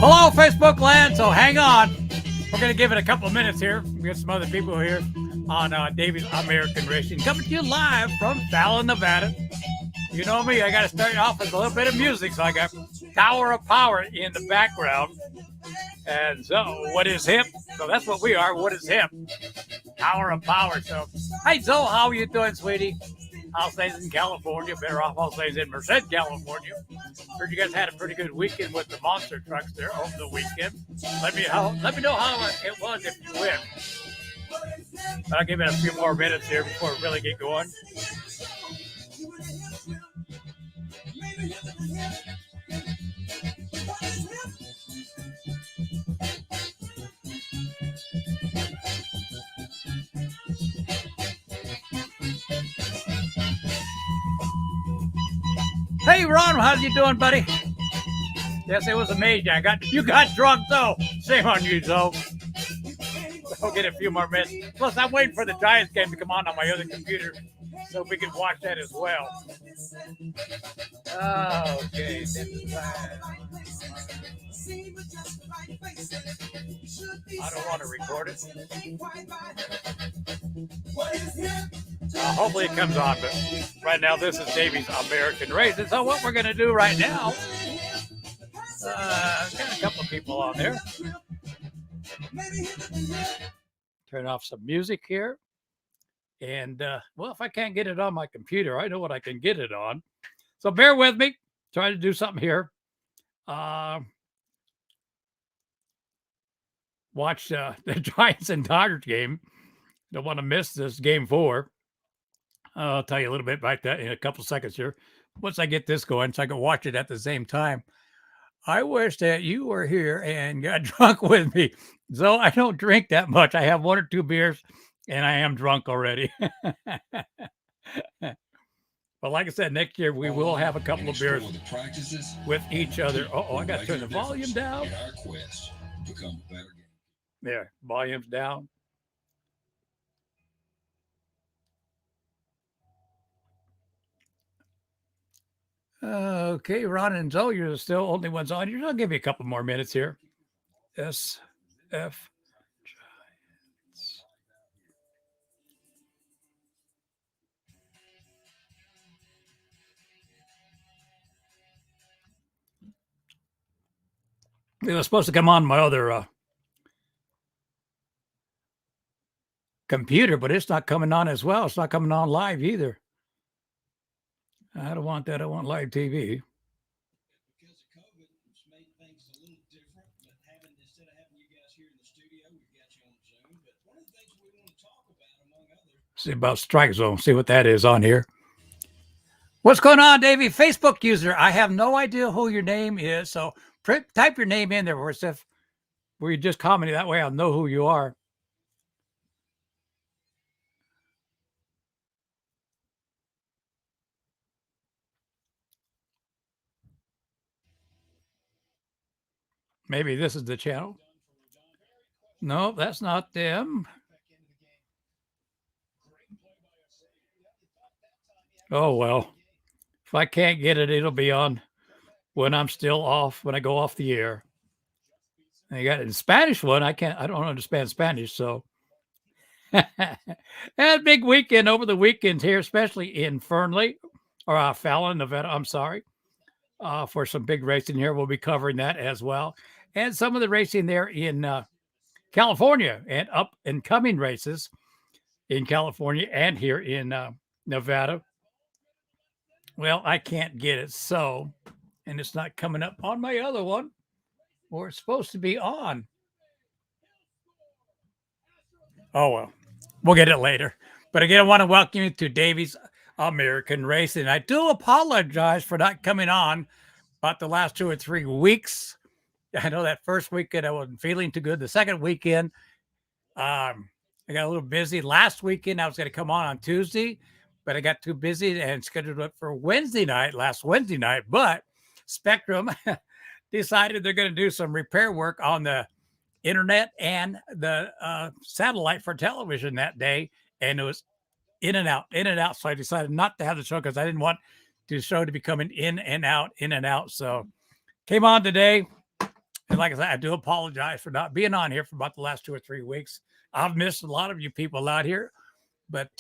Hello, Facebook land. So hang on. We're going to give it a couple of minutes here. We got some other people here on Davies American Racing coming to you live from Fallon, Nevada. You know me, I got to start off with a little bit of music. So I got Tower of Power in the background. And so, what is hip? So that's what we are. What is hip? Tower of Power. So, hey, Zoe, how are you doing, sweetie? How's things in California? Better off all things in Merced, California. Heard you guys had a pretty good weekend with the monster trucks there over the weekend. Let me know how it was if you win. But I'll give it a few more minutes here before we really get going. Hey, Ron, how's you doing, buddy? Yes, it was amazing. You got drunk, though. Shame on you, though. I'll get a few more minutes. Plus, I'm waiting for the Giants game to come on my other computer so we can watch that as well. Okay. I don't want to record it. Hopefully it comes on, but right now this is Davies American Racing. So what we're going to do right now, got a couple of people on there. Turn off some music here. And, well, if I can't get it on my computer, I know what I can get it on. So bear with me. Trying to do something here. Watch the Giants and Dodgers game. Don't want to miss this game 4. I'll tell you a little bit about that in a couple seconds here. Once I get this going, so I can watch it at the same time. I wish that you were here and got drunk with me. So I don't drink that much. I have 1 or 2 beers, and I am drunk already. But like I said, next year we will have a couple of beers with each other. I got to turn the volume down. There, volume's down. Okay, Ron and Zoe, you're still only ones on. I'll give you a couple more minutes here. SF Giants. It was supposed to come on my other computer, but it's not coming on as well. It's not coming on live either. I don't want that. I want live TV. Because of COVID, it's made things a little different. But instead of having you guys here in the studio, we've got you on Zoom. But one of the things we want to talk about, among others, see about Strike Zone. See what that is on here. What's going on, Davey? Facebook user. I have no idea who your name is, so type your name in there, where you just commented. That way, I'll know who you are. Maybe this is the channel. No, that's not them. Oh, well. If I can't get it, it'll be on when I'm still off, when I go off the air. And you got it in Spanish one. I don't understand Spanish, so. Had a big weekend over the weekend here, especially in Fernley, or Fallon, Nevada. I'm sorry. For some big racing here. We'll be covering that as well. And some of the racing there in California, and up and coming races in California and here in Nevada. Well, I can't get it, and it's not coming up on my other one, or it's supposed to be on. Oh, well, we'll get it later. But again, I want to welcome you to Davies American Racing. I do apologize for not coming on about the last 2 or 3 weeks. I know that first weekend I wasn't feeling too good. The second weekend, I got a little busy. Last weekend I was going to come on Tuesday, but I got too busy and scheduled it for last Wednesday night. But Spectrum decided they're going to do some repair work on the internet and the satellite for television that day. And it was in and out. So I decided not to have the show because I didn't want the show to be coming in and out. So came on today. And like I said, I do apologize for not being on here for about the last 2 or 3 weeks. I've missed a lot of you people out here, but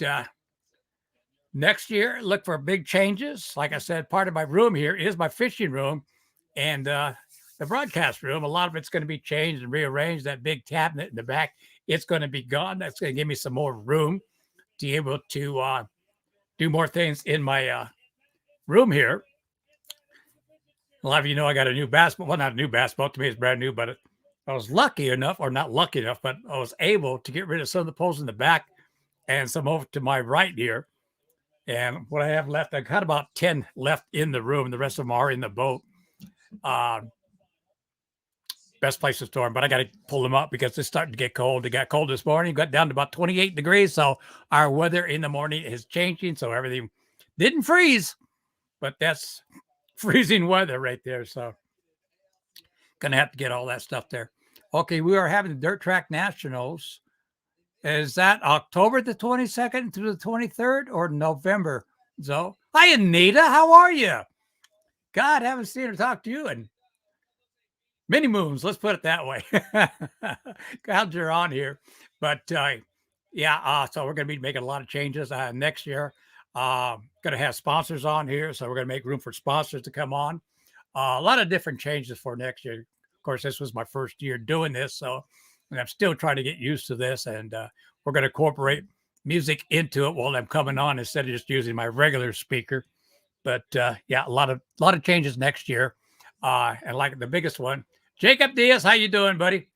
next year, look for big changes. Like I said, part of my room here is my fishing room and the broadcast room. A lot of it's going to be changed and rearranged. That big cabinet in the back, it's going to be gone. That's going to give me some more room to be able to do more things in my room here. A lot of you know I got a new basketball. Well, not a new basketball. To me, it's brand new, but I was lucky enough, or not lucky enough, but I was able to get rid of some of the poles in the back and some over to my right here. And what I have left, I got about 10 left in the room. The rest of them are in the boat. Best place to store them, but I got to pull them up because it's starting to get cold. It got cold this morning, got down to about 28 degrees. So our weather in the morning is changing. So everything didn't freeze, but that's freezing weather right there. So going to have to get all that stuff there. Okay, we are having the Dirt Track Nationals. Is that October the 22nd through the 23rd or November? So, hi, Anita. How are you? God, haven't seen her talk to you in many moons. Let's put it that way. Glad you're on here. But yeah, so we're going to be making a lot of changes next year. Going to have sponsors on here. So we're going to make room for sponsors to come on. A lot of different changes for next year. Of course, this was my first year doing this. So and I'm still trying to get used to this. And we're going to incorporate music into it while I'm coming on instead of just using my regular speaker. But yeah, a lot of changes next year. And like the biggest one, Jacob Diaz, how you doing, buddy?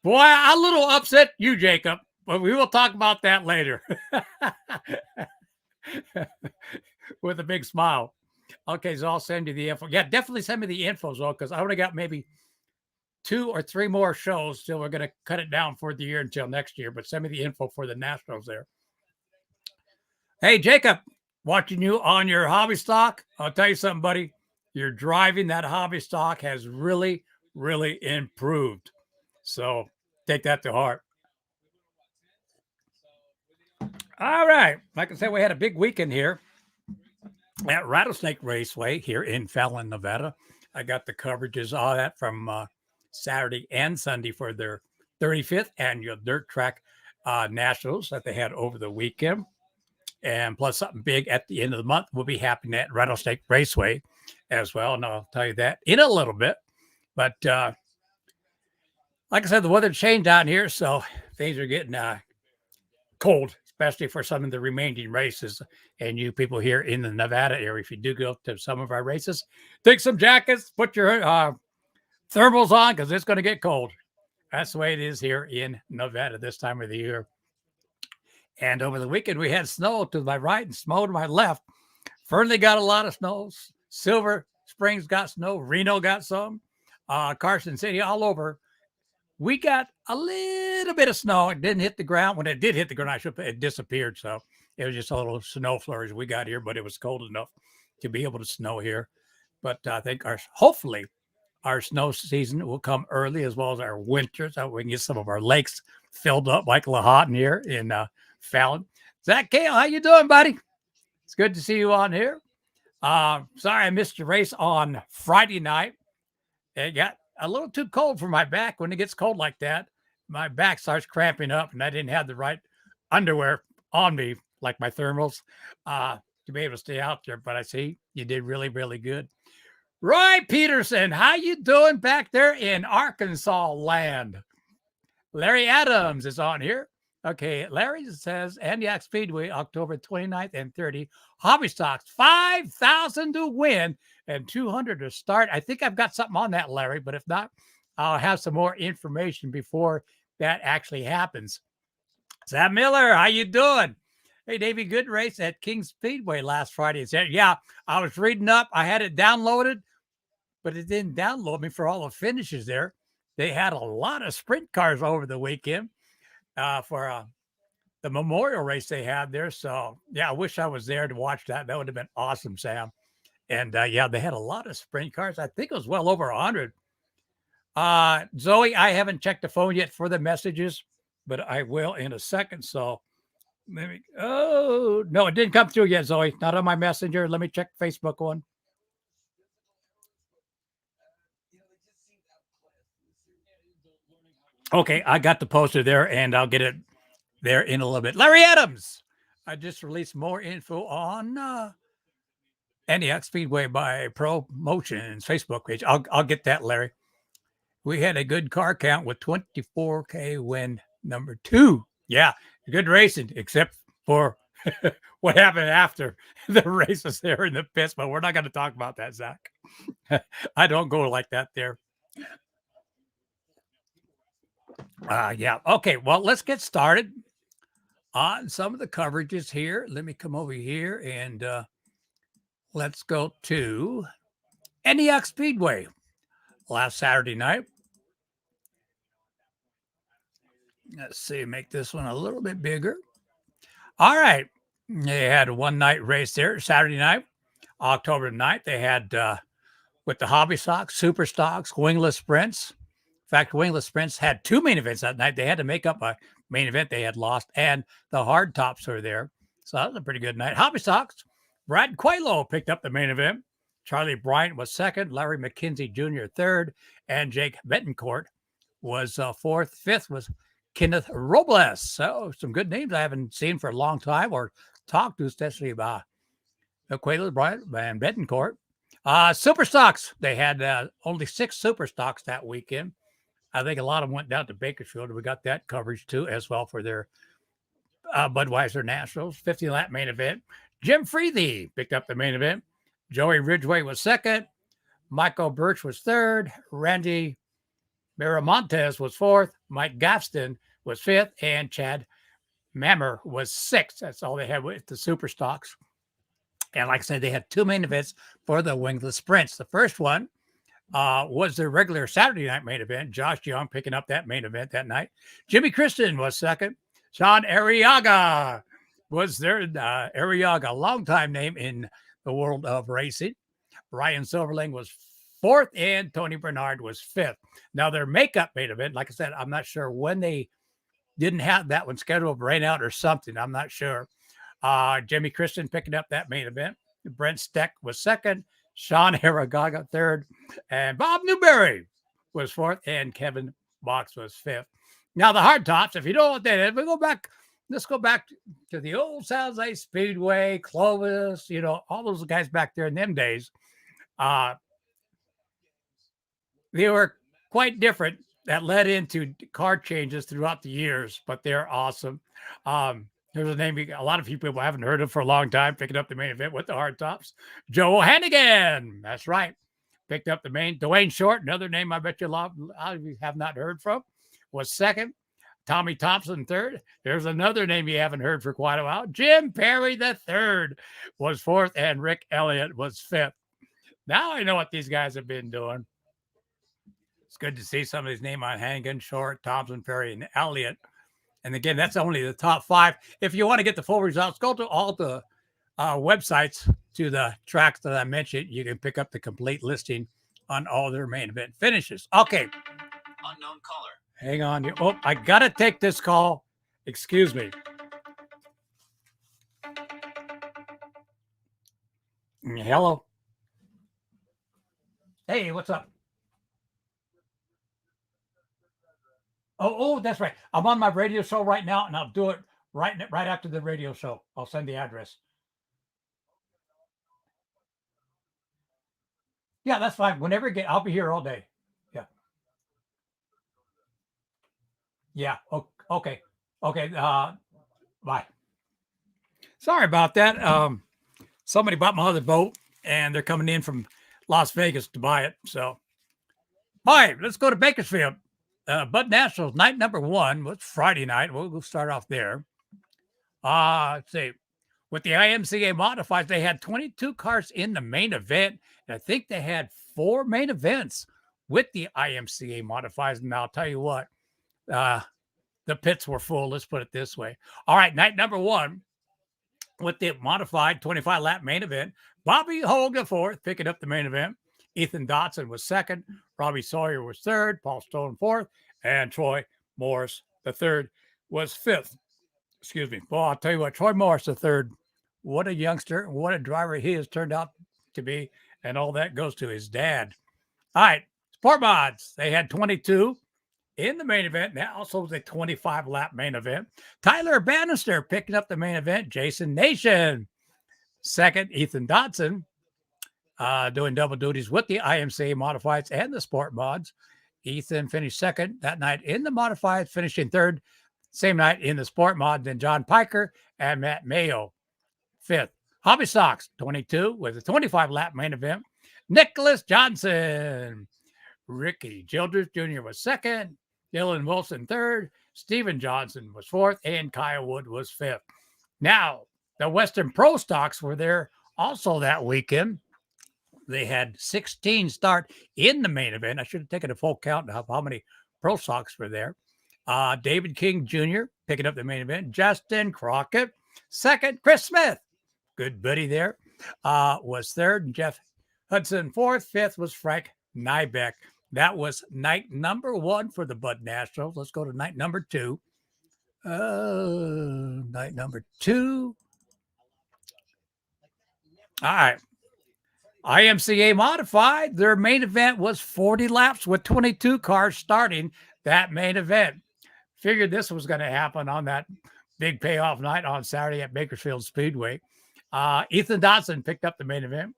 Boy, I'm a little upset you, Jacob, but we will talk about that later. With a big smile. Okay, so I'll send you the info. Yeah, definitely send me the info, Zoe, because I only got maybe 2 or 3 more shows till we're going to cut it down for the year until next year. But send me the info for the Nationals there. Hey, Jacob, watching you on your hobby stock. I'll tell you something, buddy. Your driving that hobby stock has really, really improved. So take that to heart. All right. Like I said, we had a big weekend here at Rattlesnake Raceway here in Fallon, Nevada. I got the coverages, all that from Saturday and Sunday for their 35th annual Dirt Track Nationals that they had over the weekend. And plus something big at the end of the month will be happening at Rattlesnake Raceway as well. And I'll tell you that in a little bit. But like I said, the weather changed down here. So things are getting cold, especially for some of the remaining races. And you people here in the Nevada area, if you do go to some of our races, take some jackets, put your thermals on because it's going to get cold. That's the way it is here in Nevada this time of the year. And over the weekend, we had snow to my right and snow to my left. Fernley got a lot of snow. Silver Springs got snow. Reno got some. Carson City, all over. We got a little bit of snow. It didn't hit the ground. When it did hit the ground, it disappeared. So it was just a little snow flurries we got here, but it was cold enough to be able to snow here. But I think hopefully our snow season will come early as well as our winter, so we can get some of our lakes filled up like Lahontan here in Fallon. Zach Kale, how you doing, buddy? It's good to see you on here. Sorry I missed your race on Friday night. It got a little too cold for my back. When it gets cold like that, my back starts cramping up, and I didn't have the right underwear on me, like my thermals, to be able to stay out there. But I see you did really, really good. Roy Peterson, how you doing back there in Arkansas land? Larry Adams is on here. Okay, Larry says, Antioch Speedway, October 29th and 30. Hobby stocks, 5,000 to win and 200 to start. I think I've got something on that, Larry, but if not, I'll have some more information before that actually happens. Sam Miller, how you doing? Hey, Davey, good race at King Speedway last Friday. Said, yeah, I was reading up. I had it downloaded, but it didn't download me for all the finishes there. They had a lot of sprint cars over the weekend for the memorial race they had there. So, yeah, I wish I was there to watch that. That would have been awesome, Sam. And, yeah, they had a lot of sprint cars. I think it was well over 100. Zoe, I haven't checked the phone yet for the messages, but I will in a second. So, oh, no, it didn't come through yet, Zoe. Not on my messenger. Let me check Facebook one. Okay, I got the poster there, and I'll get it there in a little bit. Larry Adams. I just released more info on NEX Speedway by Promotions Facebook page. I'll get that, Larry. We had a good car count with 24K win number 2. Yeah, good racing, except for what happened after the races there in the pits. But we're not going to talk about that, Zach. I don't go like that there. Yeah. Okay. Well, let's get started on some of the coverages here. Let me come over here and let's go to NEX Speedway last Saturday night. Let's see, make this one a little bit bigger. All right. They had a one night race there Saturday night, October 9th. They had with the hobby stocks, super stocks, wingless sprints. In fact, wingless sprints had 2 main events that night. They had to make up a main event they had lost, and the hard tops were there. So that was a pretty good night. Hobby stocks, Brad Quaylo picked up the main event. Charlie Bryant was second, Larry McKenzie Jr. third, and Jake Betancourt was fourth. Fifth was Kenneth Robles. So some good names I haven't seen for a long time or talked to, especially about Quaylo, Bryant, and Betancourt. Super stocks, they had only 6 super stocks that weekend. I think a lot of them went down to Bakersfield. We got that coverage too, as well, for their Budweiser Nationals 50 lap main event. Jim Freethy picked up the main event. Joey Ridgway was second. Michael Birch was third. Randy Miramontes was fourth. Mike Gafston was fifth. And Chad Mammer was sixth. That's all they had with the super stocks. And like I said, they had 2 main events for the wingless sprints. The first one was their regular Saturday night main event. Josh Young picking up that main event that night. Jimmy Christian was second. Sean Arriaga was their Arriaga, longtime name in the world of racing. Ryan Silverling was fourth, and Tony Bernard was fifth. Now, their makeup main event, like I said, I'm not sure when they didn't have that one scheduled, rain out or something. I'm not sure. Jimmy Christian picking up that main event. Brent Steck was second. Sean Arriaga third, and Bob Newberry was fourth, and Kevin Box was fifth. Now, the hard tops, if you don't know what that is, let's go back to the old South Lake Speedway, Clovis, all those guys back there in them days. They were quite different. That led into car changes throughout the years, but they're awesome. There's a name a lot of people haven't heard of for a long time, picking up the main event with the hard tops. Joe Hannigan, that's right, picked up the main. Dwayne Short, another name I bet you a lot of you have not heard from, was second. Tommy Thompson, third. There's another name you haven't heard for quite a while. Jim Perry, the third, was fourth, and Rick Elliott was fifth. Now I know what these guys have been doing. It's good to see some of these names on Hannigan, Short, Thompson, Perry, and Elliott. And again, that's only the top 5. If you want to get the full results, go to all the websites to the tracks that I mentioned. You can pick up the complete listing on all their main event finishes. Okay. Unknown caller. Hang on. Oh, I got to take this call. Excuse me. Hello. Hey, what's up? Oh, that's right. I'm on my radio show right now, and I'll do it right after the radio show. I'll send the address. Yeah, that's fine. Whenever you get, I'll be here all day. Yeah. Yeah. Okay. Okay. Bye. Sorry about that. Somebody bought my other boat, and they're coming in from Las Vegas to buy it. So, all right, let's go to Bakersfield. Bud Nationals night number 1 was Friday night. We'll start off there. Let's see. With the IMCA modifieds, they had 22 cars in the main event. And I think they had 4 main events with the IMCA modifieds. And I'll tell you what, the pits were full. Let's put it this way. All right, night number 1 with the modified 25-lap main event. Bobby Hogue the 4th, picking up the main event. Ethan Dotson was 2nd. Robbie Sawyer was 3rd. Paul Stone 4th. And Troy Morris the 3rd was 5th. Excuse me. Well, I'll tell you what, Troy Morris the 3rd, what a youngster, what a driver he has turned out to be. And all that goes to his dad. All right, let's Sport Mods, they had 22 in the main event. That also was a 25-lap main event. Tyler Bannister picking up the main event. Jason Nation second. Ethan Dodson doing double duties with the IMCA Modifieds and the Sport Mods. Ethan finished second that night in the Modifieds, finishing third same night in the Sport Mod. Then John Piker and Matt Mayo fifth. Hobby Stocks 22 with a 25-lap main event. Nicholas Johnson. Ricky Childress Jr. was second. Dylan Wilson third. Steven Johnson was fourth. And Kyle Wood was fifth. Now, the Western Pro Stocks were there also that weekend. They had 16 start in the main event. I should have taken a full count of how many Pro Stocks were there. David King Jr. picking up the main event. Justin Crockett second. Chris Smith, good buddy there, was third. And Jeff Hudson fourth. Fifth was Frank Nybeck. That was night number one for the Bud Nationals. Let's go to night number two. Night number two. All right. IMCA Modified, their main event was 40 laps with 22 cars starting that main event. Figured this was going to happen on that big payoff night on Saturday at Bakersfield Speedway. Ethan Dodson picked up the main event.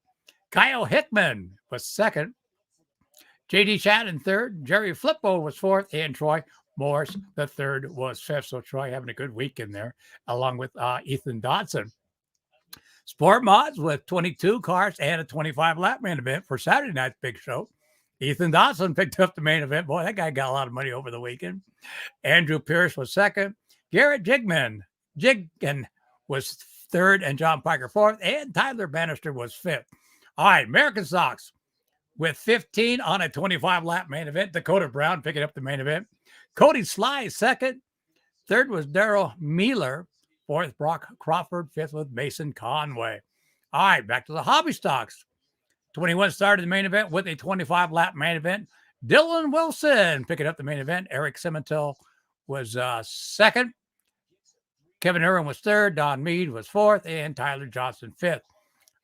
Kyle Hickman was second. J.D. Shannon third. Jerry Flippo was fourth. And Troy Morris, the third, was fifth. So Troy having a good week in there, along with Ethan Dodson. Sport Mods with 22 cars and a 25-lap main event for Saturday night's big show. Ethan Dodson picked up the main event. Boy, that guy got a lot of money over the weekend. Andrew Pierce was second. Garrett Jiggan was third, and John Piker fourth, and Tyler Bannister was fifth. All right, American Stocks with 15 on a 25-lap main event. Dakota Brown picking up the main event. Cody Sly second. Third was Daryl Mealer. Fourth, Brock Crawford. Fifth with Mason Conway. All right, back to the Hobby Stocks. 21 started the main event with a 25-lap main event. Dylan Wilson picking up the main event. Eric Simontel was second. Kevin Irwin was third. Don Mead was fourth. And Tyler Johnson fifth.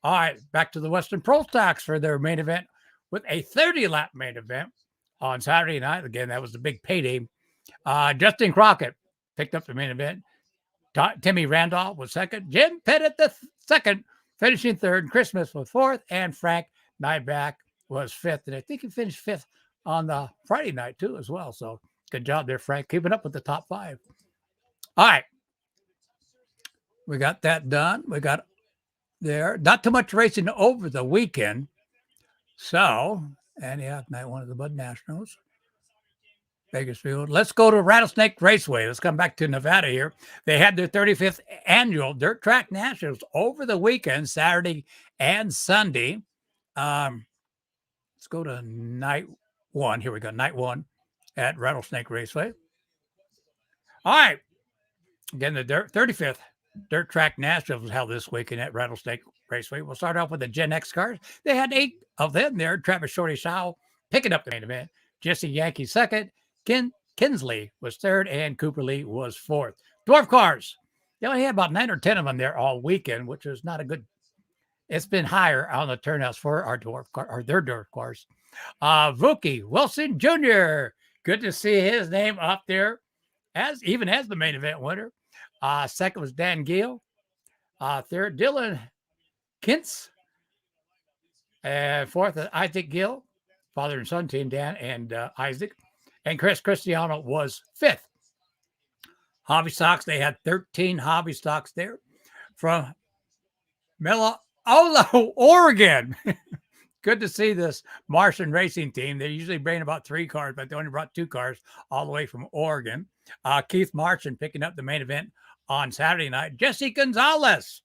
All right, back to the Western Pro Stocks for their main event with a 30-lap main event on Saturday night. Again, that was the big payday. Justin Crockett picked up the main event. Timmy Randolph was second. Jim Pettit the second, finishing third. Chris Smith was fourth. And Frank Nybeck was fifth. And I think he finished fifth on the Friday night, too, as well. So good job there, Frank, keeping up with the top five. All right. We got that done. We got there. Not too much racing over the weekend. So, and yeah, night one of the Bud Nationals. Bakersfield. Let's go to Rattlesnake Raceway. Let's come back to Nevada here. They had their 35th annual Dirt Track Nationals over the weekend, Saturday and Sunday. Let's go to night one. Here we go. Night one at Rattlesnake Raceway. All right. Again, the 35th Dirt Track Nationals was held this weekend at Rattlesnake Raceway. We'll start off with the Gen X cars. They had 8 of them there. Travis Shorty Shaw picking up the main event. Jesse Yankee second. Kinsley was third, and Cooper Lee was fourth. Dwarf cars. They only had about 9 or 10 of them there all weekend, which is not a good. It's been higher on the turnouts for our dwarf car or their dwarf cars. Vuki Wilson Jr. Good to see his name up there, as the main event winner. Second was Dan Gill. Third, Dylan Kintz. And fourth, Isaac Gill, father and son team, Dan and Isaac. And Chris Cristiano was fifth. Hobby Stocks, they had 13 Hobby Stocks there from Melo, Oregon. Good to see this Martian racing team. They usually bring about 3 cars, but they only brought 2 cars all the way from Oregon. Keith Martian picking up the main event on Saturday night. Jesse Gonzalez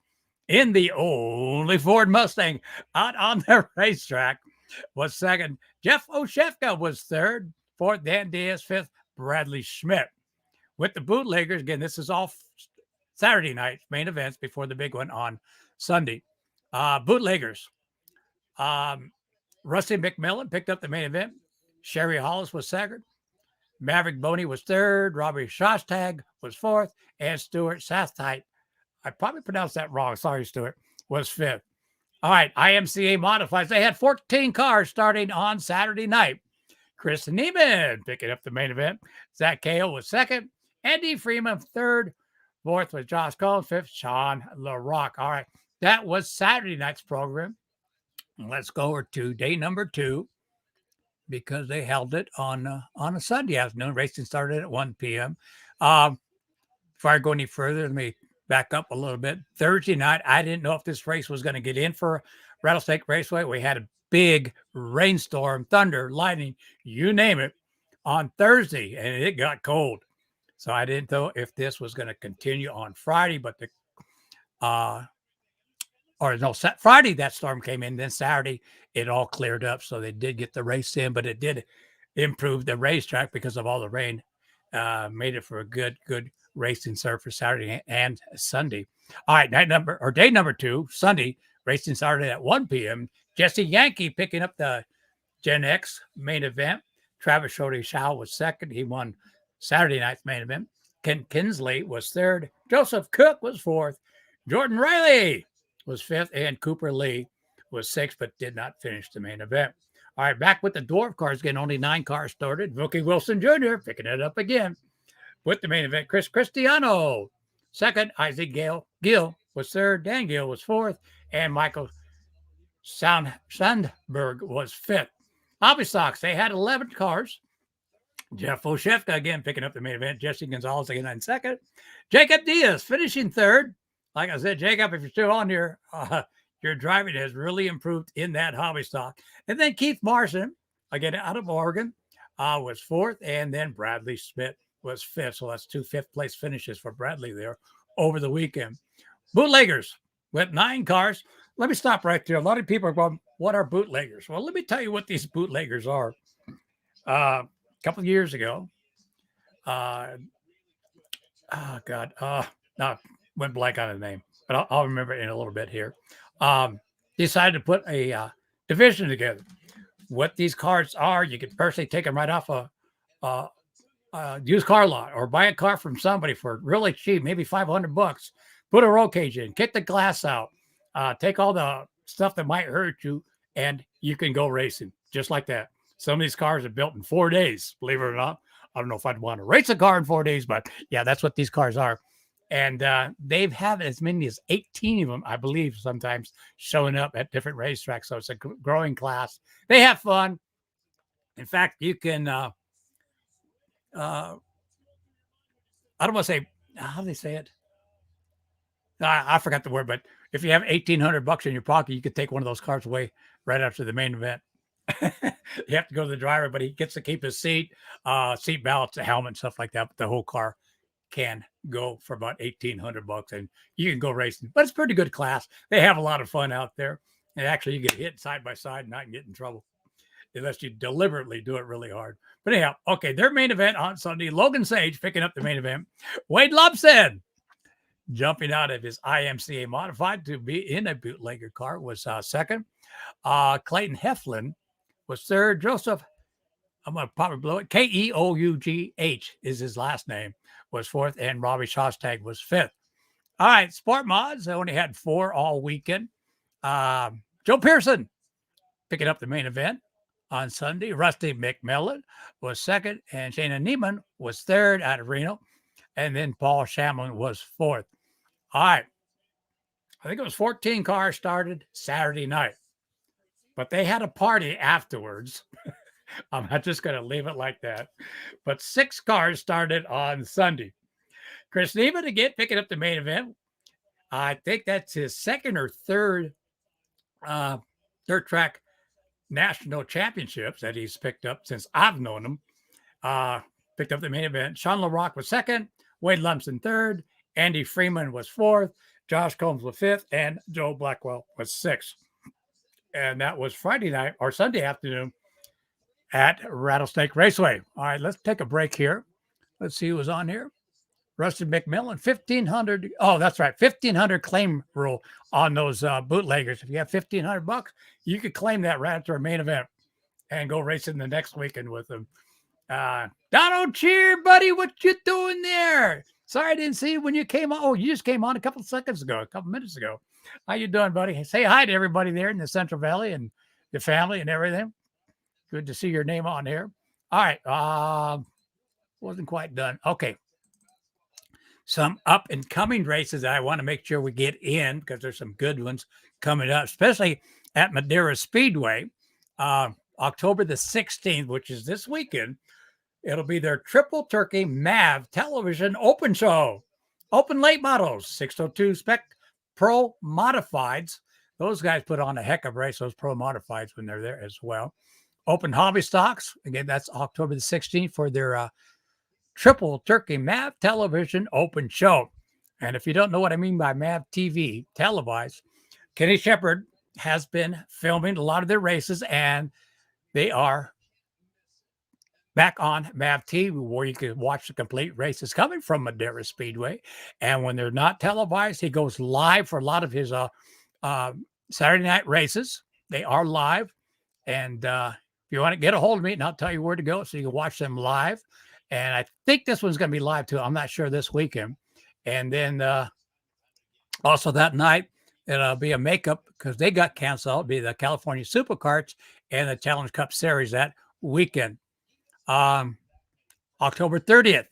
in the only Ford Mustang out on the racetrack was second. Jeff Oshefka was third. Fourth, Dan Diaz. Fifth, Bradley Schmidt. With the bootleggers, again, this is all Saturday night main events before the big one on Sunday. Bootleggers. Rusty McMillan picked up the main event. Sherry Hollis was second. Maverick Boney was third. Robbie Shostag was fourth. And Stuart Sathite, I probably pronounced that wrong. Sorry, Stuart, was fifth. All right, IMCA Modifieds. They had 14 cars starting on Saturday night. Chris Neiman picking up the main event. Zach Cale was second. Andy Freeman third. Fourth was Josh Cole. Fifth, Sean LaRock. All right. That was Saturday night's program. Let's go over to day number 2 because they held it on a Sunday afternoon. Racing started at 1 p.m. Before I go any further, let me back up a little bit. Thursday night, I didn't know if this race was going to get in for Rattlesnake Raceway. We had a big rainstorm, thunder, lightning, you name it, on Thursday, and it got cold. So I didn't know if this was going to continue on Friday, but Friday that storm came in. Then Saturday it all cleared up, so they did get the race in, but it did improve the racetrack because of all the rain. Made it for a good racing surface Saturday and Sunday. All right, day number 2, Sunday, racing started at 1 p.m. Jesse Yankee picking up the Gen X main event. Travis Shorty Shaw was second. He won Saturday night's main event. Ken Kinsley was third. Joseph Cook was fourth. Jordan Riley was fifth. And Cooper Lee was sixth, but did not finish the main event. All right, back with the dwarf cars again. Only 9 cars started. Wilkie Wilson Jr. picking it up again with the main event. Chris Cristiano second. Isaac Gill was third. Dan Gill was fourth. And Michael Sandberg was fifth. Hobby Stocks, they had 11 cars. Jeff Oshefka again picking up the main event. Jesse Gonzalez again in second. Jacob Diaz finishing third. Like I said, Jacob, if you're still on here, your driving has really improved in that hobby stock. And then Keith Marson, again out of Oregon, was fourth. And then Bradley Smith was fifth. So that's 2 fifth-place finishes for Bradley there over the weekend. Bootleggers with 9 cars. Let me stop right there. A lot of people are going, what are bootleggers? Well, let me tell you what these bootleggers are. A couple of years ago, went blank on the name, but I'll remember it in a little bit here. Decided to put a division together. What these cars are, you can personally take them right off a used car lot or buy a car from somebody for really cheap, maybe $500. Put a roll cage in, kick the glass out, take all the stuff that might hurt you, and you can go racing just like that. Some of these cars are built in 4 days, believe it or not. I don't know if I'd want to race a car in 4 days, but yeah, that's what these cars are. And they've had as many as 18 of them, I believe, sometimes showing up at different racetracks. So it's a growing class. They have fun. In fact, you can, I don't want to say, how do they say it? I forgot the word, but if you have $1,800 in your pocket, you could take one of those cars away right after the main event. You have to go to the driver, but he gets to keep his seat belts, a helmet, stuff like that. But the whole car can go for about $1,800, and you can go racing. But it's pretty good class. They have a lot of fun out there, and actually, you get hit side by side and not get in trouble unless you deliberately do it really hard. But anyhow, okay, their main event on Sunday. Logan Sage picking up the main event. Wade Lobson jumping out of his IMCA modified to be in a bootlegger car was second. Clayton Heflin was third. Joseph, I'm going to probably blow it. Keough is his last name, was fourth. And Robbie Shostag was fifth. All right, Sport Mods, they only had 4 all weekend. Joe Pearson picking up the main event on Sunday. Rusty McMillan was second. And Shana Neiman was third out of Reno. And then Paul Shamlin was fourth. All right. I think it was 14 cars started Saturday night. But they had a party afterwards. I'm not just going to leave it like that. But 6 cars started on Sunday. Chris Neiman again picking up the main event. I think that's his second or third track national championships that he's picked up since I've known him. Picked up the main event. Sean LaRock was second. Wade Lumpson third. Andy Freeman was fourth. Josh Combs was fifth. And Joe Blackwell was sixth. And that was Friday night or Sunday afternoon at Rattlesnake Raceway. All right, let's take a break here. Let's see who was on here. Rusty McMillan, 1,500. Oh, that's right. 1,500 claim rule on those bootleggers. If you have $1,500, you could claim that right after a main event and go racing the next weekend with them. Donald Cheer, buddy, what you doing there? Sorry, I didn't see you when you came on. Oh, you just came on a couple minutes ago. How you doing, buddy? Say hi to everybody there in the Central Valley and the family and everything. Good to see your name on here. All right. Wasn't quite done. Okay. Some up and coming races that I want to make sure we get in because there's some good ones coming up, especially at Madeira Speedway, October the 16th, which is this weekend. It'll be their Triple Turkey MAV Television Open Show. Open late models, 602 Spec Pro Modifieds. Those guys put on a heck of a race, those Pro Modifieds, when they're there as well. Open Hobby Stocks. Again, that's October the 16th for their Triple Turkey MAV Television Open Show. And if you don't know what I mean by MAV TV, televised, Kenny Shepard has been filming a lot of their races, and they are back on MAV TV, where you can watch the complete races coming from Madeira Speedway. And when they're not televised, he goes live for a lot of his Saturday night races. They are live. And if you want to get a hold of me, and I'll tell you where to go so you can watch them live. And I think this one's going to be live too. I'm not sure this weekend. And then also that night, it'll be a makeup because they got canceled. It'll be the California Supercarts and the Challenge Cup Series that weekend. October 30th.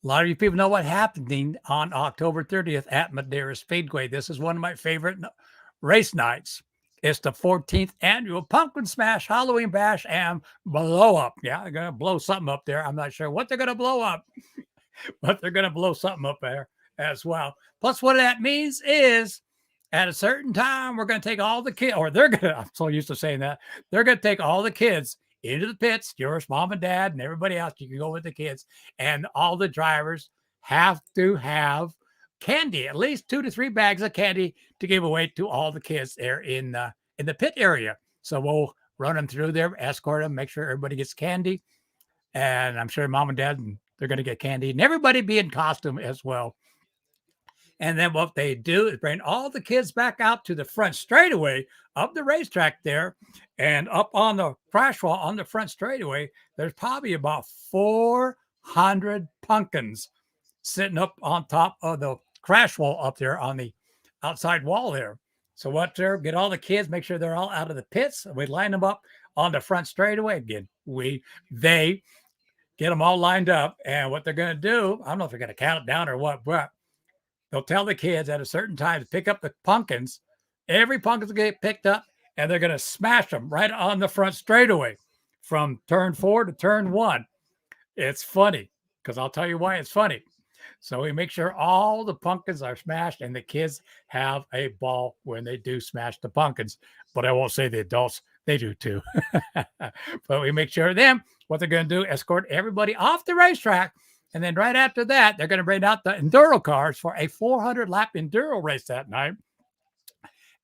A lot of you people know what happened on October 30th at Madeira Speedway. This is one of my favorite race nights. It's the 14th annual Pumpkin Smash Halloween Bash and Blow Up. Yeah, they're going to blow something up there. I'm not sure what they're going to blow up, but they're going to blow something up there as well. Plus, what that means is at a certain time, we're going to take all the kids, or they're going to, I'm so used to saying that, they're going to take all the kids into the pits, yours, mom and dad, and everybody else. You can go with the kids, and all the drivers have to have candy, at least 2 to 3 bags of candy to give away to all the kids there in the pit area. So we'll run them through there, escort them, make sure everybody gets candy, and I'm sure mom and dad, they're going to get candy, and everybody be in costume as well. And then what they do is bring all the kids back out to the front straightaway of the racetrack there. And up on the crash wall on the front straightaway, there's probably about 400 pumpkins sitting up on top of the crash wall up there on the outside wall there. So what there, get all the kids, make sure they're all out of the pits. We line them up on the front straightaway. Again, they get them all lined up. And what they're going to do, I don't know if they're going to count it down or what, but they'll tell the kids at a certain time to pick up the pumpkins. Every pumpkin's going to get picked up, and they're going to smash them right on the front straightaway from turn 4 to turn 1. It's funny because I'll tell you why it's funny. So we make sure all the pumpkins are smashed, and the kids have a ball when they do smash the pumpkins. But I won't say the adults, they do too. But we make sure them, what they're going to do, escort everybody off the racetrack. And then right after that, they're going to bring out the Enduro cars for a 400-lap Enduro race that night.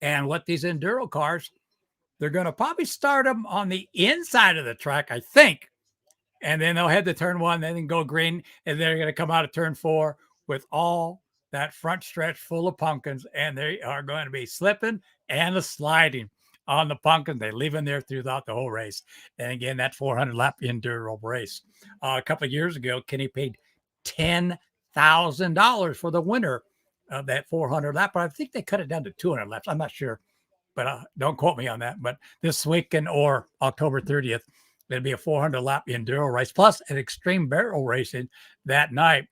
And what these Enduro cars, they're going to probably start them on the inside of the track, I think. And then they'll head to turn 1, then go green. And they're going to come out of turn 4 with all that front stretch full of pumpkins. And they are going to be slipping and sliding on the pumpkin. They leave them there throughout the whole race. And again, that 400-lap Enduro race. A couple of years ago, Kenny paid $10,000 for the winner of that 400-lap. But I think they cut it down to 200 laps. I'm not sure, but don't quote me on that. But this weekend or October 30th, there'll be a 400-lap Enduro race plus an extreme barrel racing that night.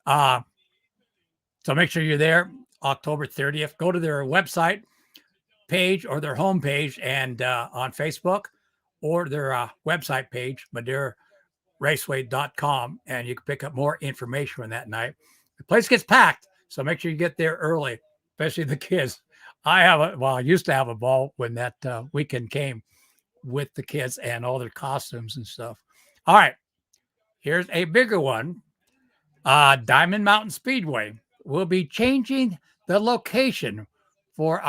So make sure you're there October 30th. Go to their website page or their homepage and on Facebook or their website page, MadeiraRaceway.com, and you can pick up more information on that night. The place gets packed, so make sure you get there early, especially the kids. I used to have a ball when that weekend came with the kids and all their costumes and stuff. All right, here's a bigger one. Diamond Mountain Speedway will be changing the location for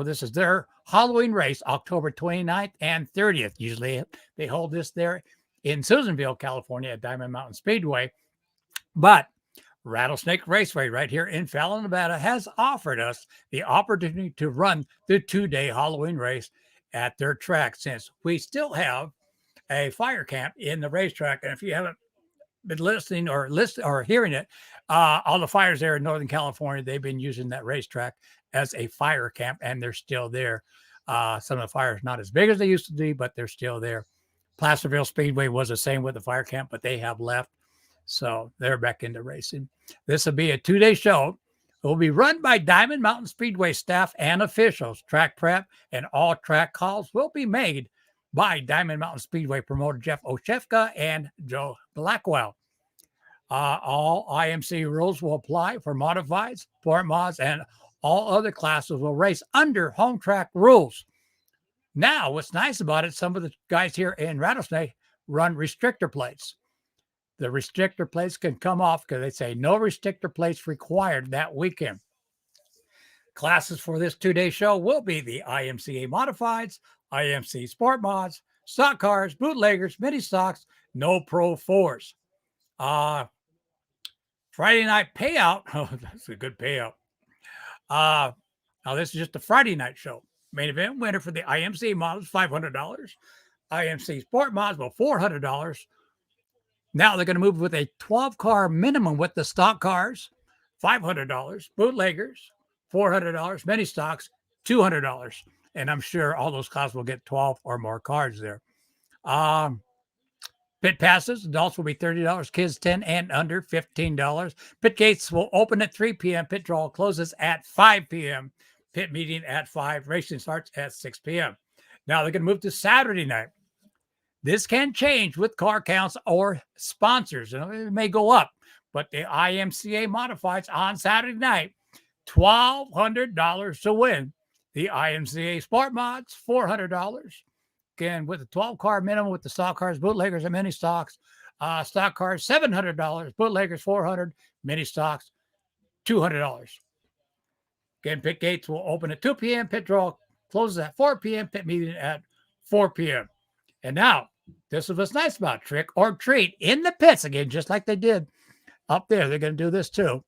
this is their Halloween race, October 29th and 30th. Usually they hold this there in Susanville, California at Diamond Mountain Speedway. But Rattlesnake Raceway right here in Fallon, Nevada has offered us the opportunity to run the 2-day Halloween race at their track, since we still have a fire camp in the racetrack. And if you haven't been listening or hearing it, all the fires there in Northern California, they've been using that racetrack as a fire camp, and they're still there. Some of the fires not as big as they used to be, but they're still there. Placerville Speedway was the same with the fire camp, but they have left. So they're back into racing. This will be a 2-day show. It will be run by Diamond Mountain Speedway staff and officials. Track prep and all track calls will be made by Diamond Mountain Speedway promoter Jeff Oshefka and Joe Blackwell. All IMC rules will apply for modifieds, sport mods, and all other classes will race under home track rules. Now, what's nice about it, some of the guys here in Rattlesnake run restrictor plates. The restrictor plates can come off because they say no restrictor plates required that weekend. Classes for this 2-day show will be the IMCA Modifieds, IMC Sport Mods, Stock Cars, Bootleggers, Mini Stocks, no Pro 4s. Friday night payout. Oh, that's a good payout. Now, this is just a Friday night show. Main event winner for the IMC models, $500. IMC Sport Mods, well, $400. Now they're going to move with a 12-car minimum with the stock cars, $500. Bootleggers, $400. Mini stocks, $200. And I'm sure all those cars will get 12 or more cars there. Pit passes, adults will be $30. Kids 10 and under, $15. Pit gates will open at 3 p.m. Pit draw closes at 5 p.m. Pit meeting at 5. Racing starts at 6 p.m. Now they're going to move to Saturday night. This can change with car counts or sponsors. It may go up, but the IMCA Modifieds on Saturday night, $1,200 to win. The IMCA Sport Mods, $400. Again, with a 12-car minimum with the stock cars, bootleggers, and mini stocks. Stock cars, $700. Bootleggers, $400. Mini stocks, $200. Again, pit gates will open at 2 p.m. Pit draw closes at 4 p.m. Pit meeting at 4 p.m. And now, this is what's nice about Trick or Treat in the pits again, just like they did up there. They're going to do this too.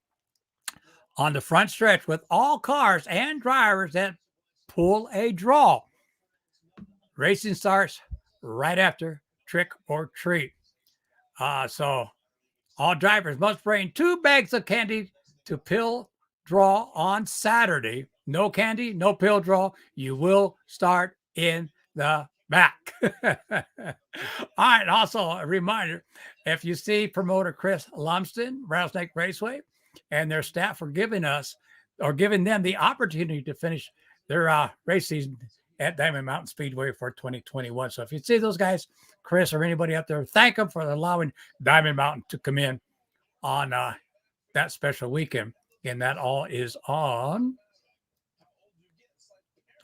On the front stretch with all cars and drivers that pull a draw. Racing starts right after Trick or Treat. So all drivers must bring 2 bags of candy to pill draw on Saturday. No candy, no pill draw. You will start in the back. All right. Also, a reminder, if you see promoter Chris Lumsden, Rattlesnake Raceway, and their staff for giving them the opportunity to finish their race season at Diamond Mountain Speedway for 2021. So if you see those guys, Chris or anybody up there, thank them for allowing Diamond Mountain to come in on that special weekend. And that all is on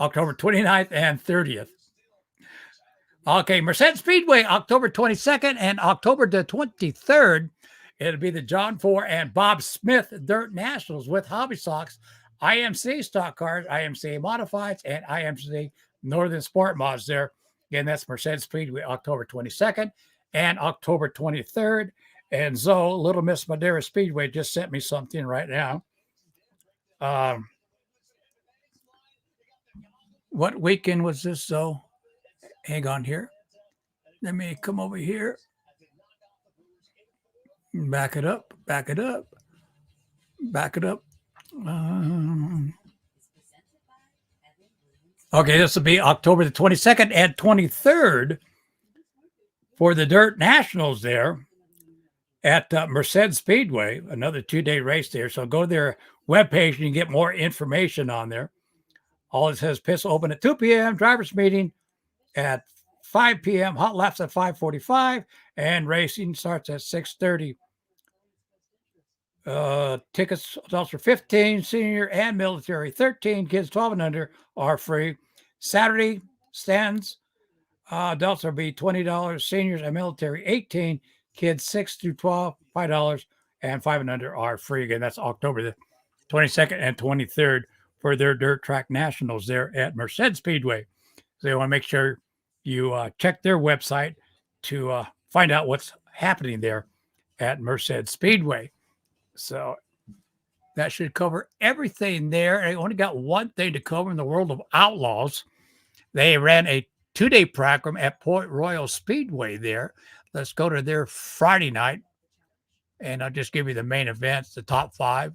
October 29th and 30th. Okay, Merced Speedway, October 22nd and October the 23rd. It'll be the John Ford and Bob Smith Dirt Nationals with Hobby Stocks, IMC Stock Cars, IMC Modifieds, and IMC Northern Sport Mods there. Again, that's Merced Speedway, October 22nd and October 23rd. And Zoe, Little Miss Madera Speedway, just sent me something right now. What weekend was this, Zoe? Hang on here. Let me come over here. Back it up. Back it up. Back it up. Okay, this will be October the 22nd and 23rd for the Dirt Nationals there at Merced Speedway, another 2-day race there. So go to their webpage and you can get more information on there. All it says, pits open at 2 p.m., drivers meeting at 5 p.m., hot laps at 5:45, and racing starts at 6:30. Tickets adults are 15, senior and military 13, kids 12 and under are free. Saturday stands, adults will be $20, seniors and military 18, kids 6 through 12, $5, and 5 and under are free. Again, that's October the 22nd and 23rd for their Dirt Track Nationals there at Merced Speedway. So you want to make sure you check their website to find out what's happening there at Merced Speedway. So that should cover everything there. I only got one thing to cover in the world of Outlaws. They ran a 2-day program at Port Royal Speedway there. Let's go to their Friday night, and I'll just give you the main events, the top 5.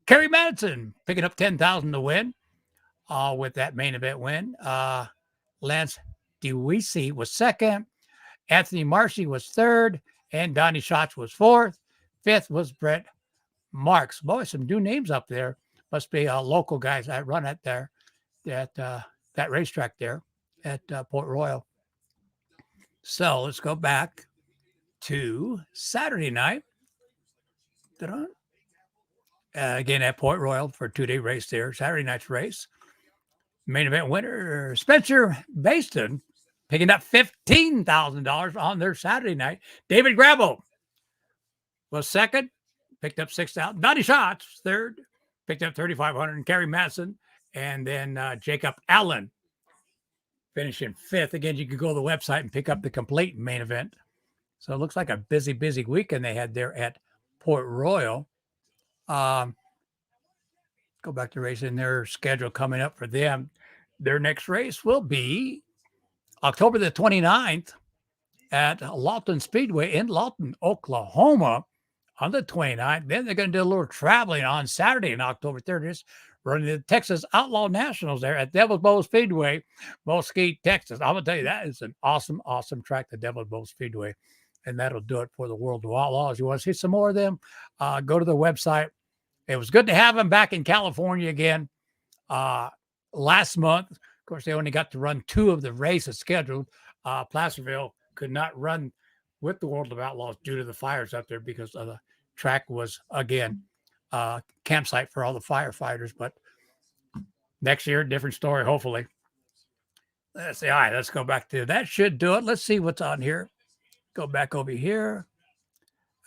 Kerry Madison picking up $10,000 to win with that main event win. Lance DeWeese was second. Anthony Marcy was third, and Donnie Schatz was fourth. Fifth was Brett Marks. Boy, some new names up there. Must be local guys that run it there, that racetrack there at Port Royal. So let's go back to Saturday night. Again at Port Royal for a 2-day race there. Saturday night's race. Main event winner, Spencer Baston, picking up $15,000 on their Saturday night. David Grabo was second, picked up $6,000. Donnie Schatz, third, picked up $3,500. And Kerry Madsen, and then Jacob Allen finishing fifth. Again, you could go to the website and pick up the complete main event. So it looks like a busy, busy weekend they had there at Port Royal. Go back to racing their schedule coming up for them. Their next race will be October the 29th at Lawton Speedway in Lawton, Oklahoma on the 29th. Then they're going to do a little traveling on Saturday on October 30th, running the Texas Outlaw Nationals there at Devil's Bowl Speedway, Mesquite, Texas. I'm going to tell you, that is an awesome, awesome track, the Devil's Bowl Speedway. And that'll do it for the World of Outlaws. You want to see some more of them? Go to the website. It was good to have them back in California again last month. Of course, they only got to run 2 of the races scheduled. Placerville could not run with the World of Outlaws due to the fires up there because the track was, again, campsite for all the firefighters. But next year, different story, hopefully. Let's see. All right, let's go back to that. Should do it. Let's see what's on here. Go back over here.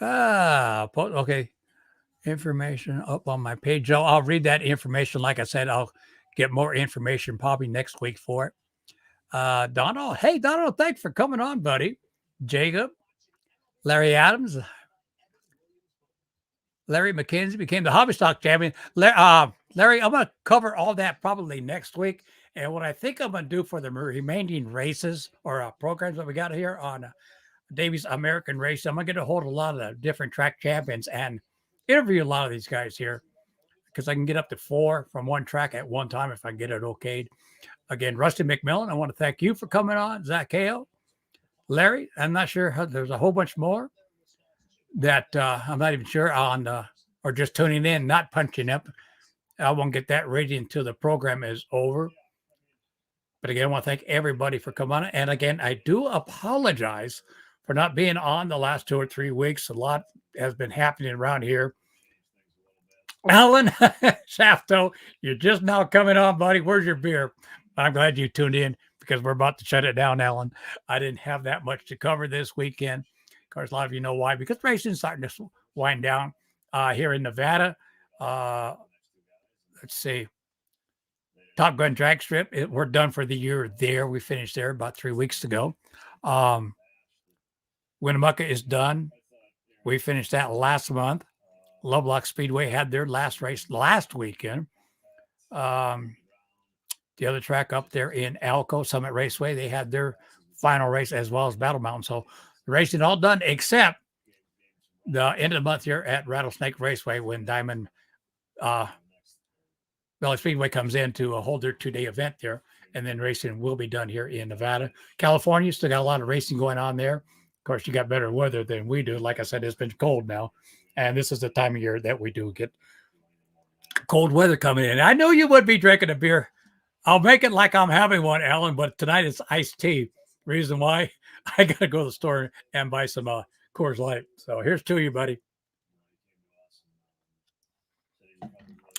Okay. Information up on my page. I'll read that information. Like I said, I'll get more information probably next week for it. Donald. Hey, Donald, thanks for coming on, buddy. Jacob. Larry Adams. Larry McKenzie became the hobby stock champion. Larry, I'm going to cover all that probably next week. And what I think I'm going to do for the remaining races or programs that we got here on Davies American Race, I'm going to get a hold of a lot of the different track champions and interview a lot of these guys here because I can get up to 4 from one track at one time if I get it okayed. Again, Rusty McMillan, I want to thank you for coming on. Zach Hale, Larry, I'm not sure how, there's a whole bunch more that I'm not even sure on or just tuning in, not punching up. I won't get that ready until the program is over. But again, I want to thank everybody for coming on. And again, I do apologize for not being on the last 2 or 3 weeks. A lot has been happening around here. Alan Shafto, you're just now coming on, buddy. Where's your beer? I'm glad you tuned in because we're about to shut it down, Alan. I didn't have that much to cover this weekend. Of course, a lot of you know why, because racing's starting to wind down here in Nevada. Let's see. Top Gun Drag Strip, we're done for the year there. We finished there about 3 weeks ago. Winnemucca is done. We finished that last month. Lovelock Speedway had their last race last weekend. The other track up there in Alco, Summit Raceway, they had their final race as well as Battle Mountain. So the racing all done except the end of the month here at Rattlesnake Raceway when Diamond Valley Speedway comes in to hold their 2-day event there. And then racing will be done here in Nevada. California still got a lot of racing going on there. Of course, you got better weather than we do. Like I said, it's been cold now. And this is the time of year that we do get cold weather coming in. I know you would be drinking a beer. I'll make it like I'm having one, Alan, but tonight it's iced tea. Reason why? I got to go to the store and buy some Coors Light. So here's to you, buddy.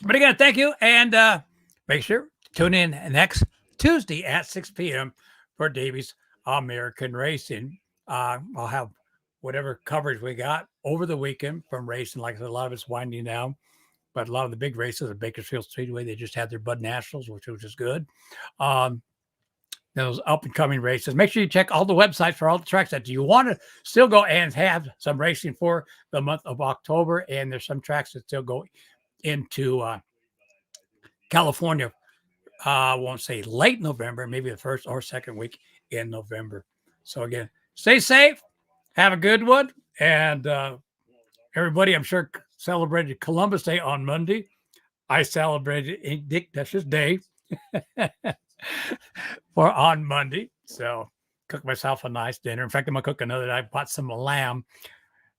But again, thank you. And make sure to tune in next Tuesday at 6 p.m. for Davies American Racing. I'll have whatever coverage we got over the weekend from racing. Like I said, a lot of it's winding down, but a lot of the big races at Bakersfield Speedway, they just had their Bud Nationals, which was just good. Those up and coming races. Make sure you check all the websites for all the tracks that you want to still go and have some racing for the month of October. And there's some tracks that still go into California. I won't say late November, maybe the first or second week in November. So again, stay safe. Have a good one. And everybody, I'm sure, celebrated Columbus Day on Monday. I celebrated Dick Dutch's Day for on Monday. So cook myself a nice dinner. In fact, I'm gonna cook another. I bought some lamb.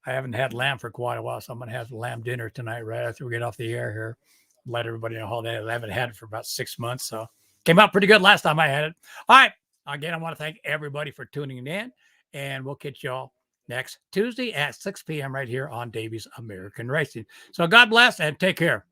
I haven't had lamb for quite a while, so I'm gonna have lamb dinner tonight right after we get off the air here. Let everybody know how that I haven't had it for about 6 months, so came out pretty good last time I had it. All right, again, I want to thank everybody for tuning in, and we'll catch y'all next Tuesday at 6 p.m. right here on Davies American Racing. So God bless and take care.